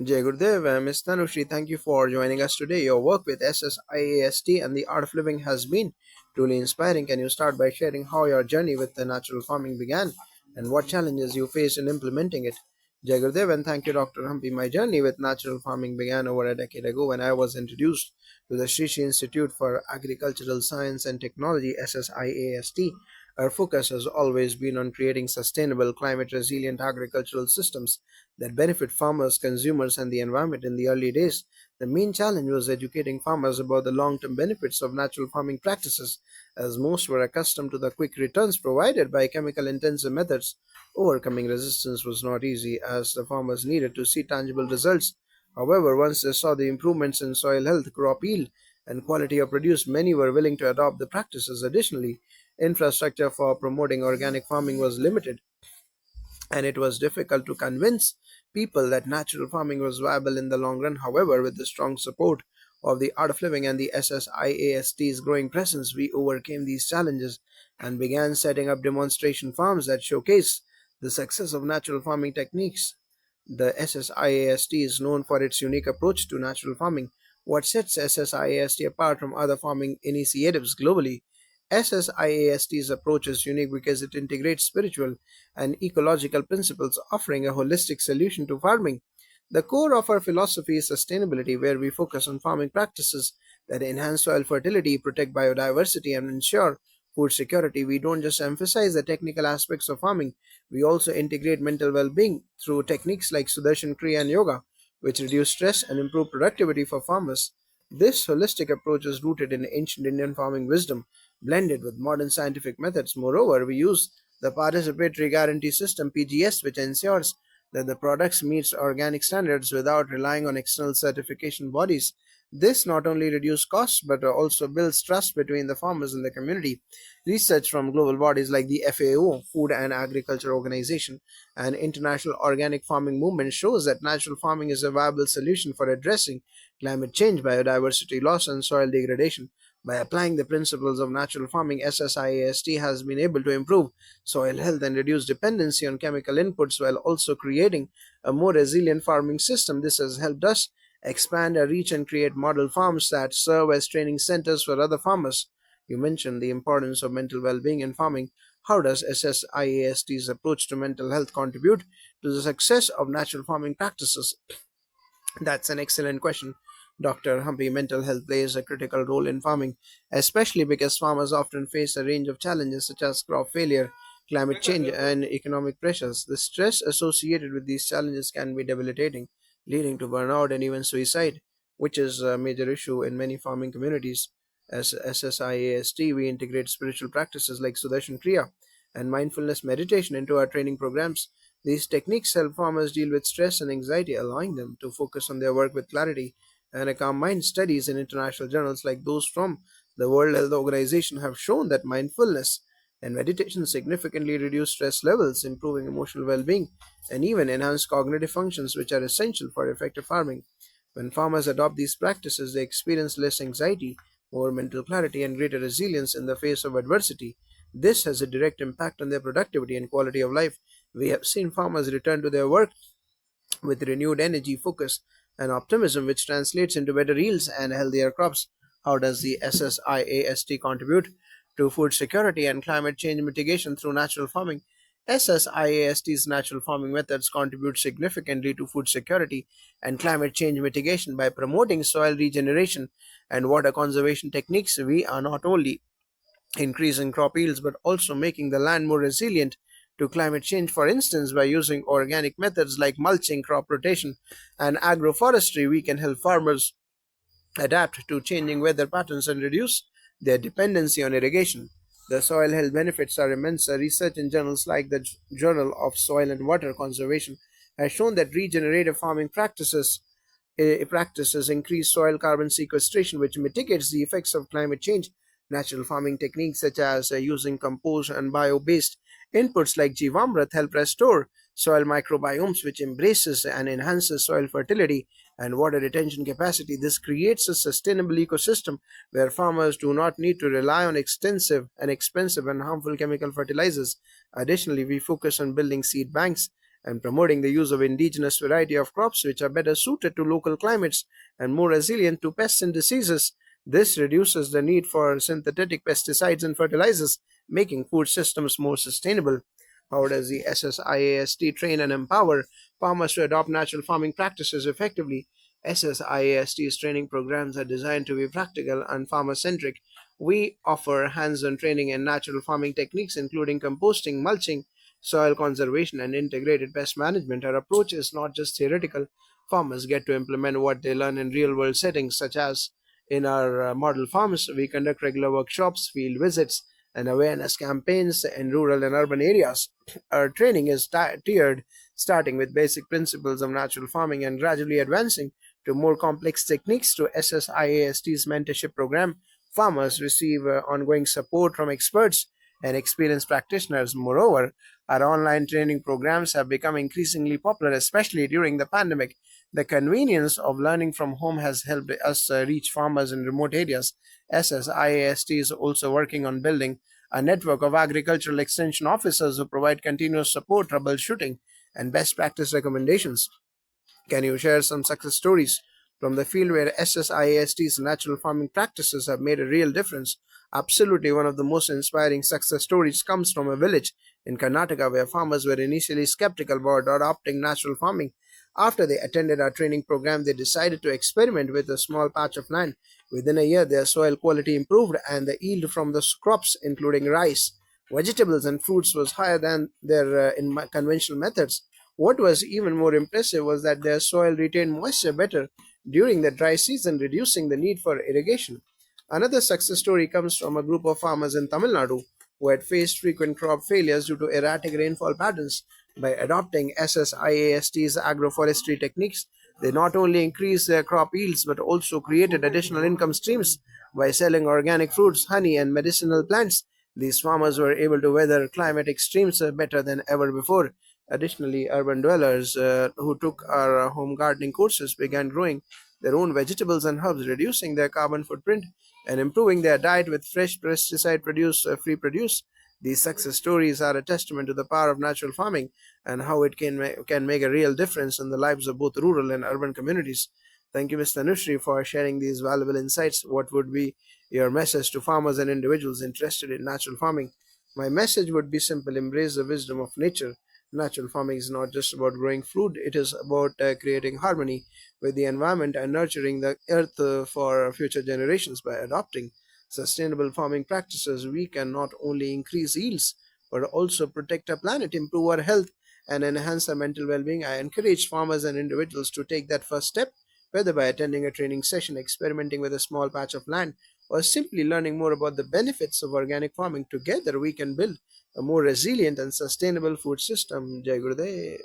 Jai Gurudev, Ms. Tanushri, thank you for joining us today. Your work with SSIAST and the Art of Living has been truly inspiring. Can you start by sharing how your journey with the natural farming began and what challenges you faced in implementing it? Jai Gurudev, and thank you, Dr. Humpy. My journey with natural farming began over a decade ago when I was introduced to the Shrishi Institute for Agricultural Science and Technology, SSIAST. Our focus has always been on creating sustainable, climate resilient agricultural systems that benefit farmers, consumers, and the environment. In the early days, the main challenge was educating farmers about the long term benefits of natural farming practices, as most were accustomed to the quick returns provided by chemical intensive methods. Overcoming resistance was not easy, as the farmers needed to see tangible results. However, once they saw the improvements in soil health, crop yield, and quality of produce, many were willing to adopt the practices. Additionally, infrastructure for promoting organic farming was limited, and it was difficult to convince people that natural farming was viable in the long run. However, with the strong support of the Art of Living and the SSIAST's growing presence, we overcame these challenges and began setting up demonstration farms that showcase the success of natural farming techniques. The SSIAST is known for its unique approach to natural farming. What sets SSIAST apart from other farming initiatives globally? SSIAST's approach is unique because it integrates spiritual and ecological principles, offering a holistic solution to farming. The core of our philosophy is sustainability, where we focus on farming practices that enhance soil fertility, protect biodiversity, and ensure food security. We don't just emphasize the technical aspects of farming, we also integrate mental well being through techniques like Sudarshan Kriya and Yoga, which reduce stress and improve productivity for farmers. This holistic approach is rooted in ancient Indian farming wisdom, blended with modern scientific methods. Moreover, we use the Participatory Guarantee System (PGS), which ensures that the products meets organic standards without relying on external certification bodies. This not only reduces costs but also builds trust between the farmers and the community. Research from global bodies like the FAO, Food and Agriculture Organization, and International Organic Farming Movement shows that natural farming is a viable solution for addressing climate change, biodiversity loss, and soil degradation. By applying the principles of natural farming, SSIAST has been able to improve soil health and reduce dependency on chemical inputs while also creating a more resilient farming system. This has helped us expand our reach and create model farms that serve as training centers for other farmers. You mentioned the importance of mental well being in farming. How does SSIAST's approach to mental health contribute to the success of natural farming practices? That's an excellent question, Dr. Humpy. Mental health plays a critical role in farming, especially because farmers often face a range of challenges such as crop failure, climate change, and economic pressures. The stress associated with these challenges can be debilitating, leading to burnout and even suicide, which is a major issue in many farming communities. As SSIAST, we integrate spiritual practices like Sudarshan Kriya and mindfulness meditation into our training programs. These techniques help farmers deal with stress and anxiety, allowing them to focus on their work with clarity and a calm mind. Studies in international journals like those from the World Health Organization have shown that mindfulness and meditation significantly reduce stress levels, improving emotional well being, and even enhance cognitive functions, which are essential for effective farming. When farmers adopt these practices, they experience less anxiety, more mental clarity, and greater resilience in the face of adversity. This has a direct impact on their productivity and quality of life. We have seen farmers return to their work with renewed energy, focus, and optimism, which translates into better yields and healthier crops. How does the SSIAST contribute to food security and climate change mitigation through natural farming? SSIAST's natural farming methods contribute significantly to food security and climate change mitigation by promoting soil regeneration and water conservation techniques. We are not only increasing crop yields but also making the land more resilient to climate change. For instance, by using organic methods like mulching, crop rotation, and agroforestry, we can help farmers adapt to changing weather patterns and reduce their dependency on irrigation. The soil health benefits are immense. Research in journals like the Journal of Soil and Water Conservation has shown that regenerative farming practices increase soil carbon sequestration, which mitigates the effects of climate change. Natural farming techniques such as using compost and bio-based inputs like Jivamrit help restore soil microbiomes, which embraces and enhances soil fertility and water retention capacity. This creates a sustainable ecosystem where farmers do not need to rely on expensive and harmful chemical fertilizers. Additionally, we focus on building seed banks and promoting the use of indigenous variety of crops which are better suited to local climates and more resilient to pests and diseases. This reduces the need for synthetic pesticides and fertilizers, making food systems more sustainable. How does the SSIAST train and empower farmers to adopt natural farming practices effectively? SSIAST's training programs are designed to be practical and farmer centric. We offer hands on training in natural farming techniques, including composting, mulching, soil conservation, and integrated pest management. Our approach is not just theoretical. Farmers get to implement what they learn in real world settings, such as in our model farms. We conduct regular workshops, field visits, and awareness campaigns in rural and urban areas. Our training is tiered, starting with basic principles of natural farming and gradually advancing to more complex techniques. To SSIAST's mentorship program, farmers receive ongoing support from experts and experienced practitioners. Moreover, our online training programs have become increasingly popular, especially during the pandemic. The convenience of learning from home has helped us reach farmers in remote areas. SSIAST is also working on building a network of agricultural extension officers who provide continuous support, troubleshooting, and best practice recommendations. Can you share some success stories from the field where SSIAST's natural farming practices have made a real difference? Absolutely, one of the most inspiring success stories comes from a village in Karnataka where farmers were initially skeptical about adopting natural farming. After they attended our training program, they decided to experiment with a small patch of land. Within a year, their soil quality improved and the yield from the crops, including rice, vegetables, and fruits, was higher than their conventional methods. What was even more impressive was that their soil retained moisture better during the dry season, reducing the need for irrigation. Another success story comes from a group of farmers in Tamil Nadu who had faced frequent crop failures due to erratic rainfall patterns. By adopting SSIAST's agroforestry techniques, they not only increased their crop yields but also created additional income streams by selling organic fruits, honey, and medicinal plants. These farmers were able to weather climate extremes better than ever before. Additionally, urban dwellers who took our home gardening courses began growing their own vegetables and herbs, reducing their carbon footprint and improving their diet with fresh pesticide produce free produce. These success stories are a testament to the power of natural farming and how it can make a real difference in the lives of both rural and urban communities. Thank you, Mr. Nushri, for sharing these valuable insights. What would be your message to farmers and individuals interested in natural farming? My message would be simple: embrace the wisdom of nature. Natural farming is not just about growing food, it is about creating harmony with the environment and nurturing the earth for future generations. By adopting sustainable farming practices, we can not only increase yields but also protect our planet, improve our health, and enhance our mental well being. I encourage farmers and individuals to take that first step, whether by attending a training session, experimenting with a small patch of land, or simply learning more about the benefits of organic farming. Together, we can build a more resilient and sustainable food system. Jai Gurudev.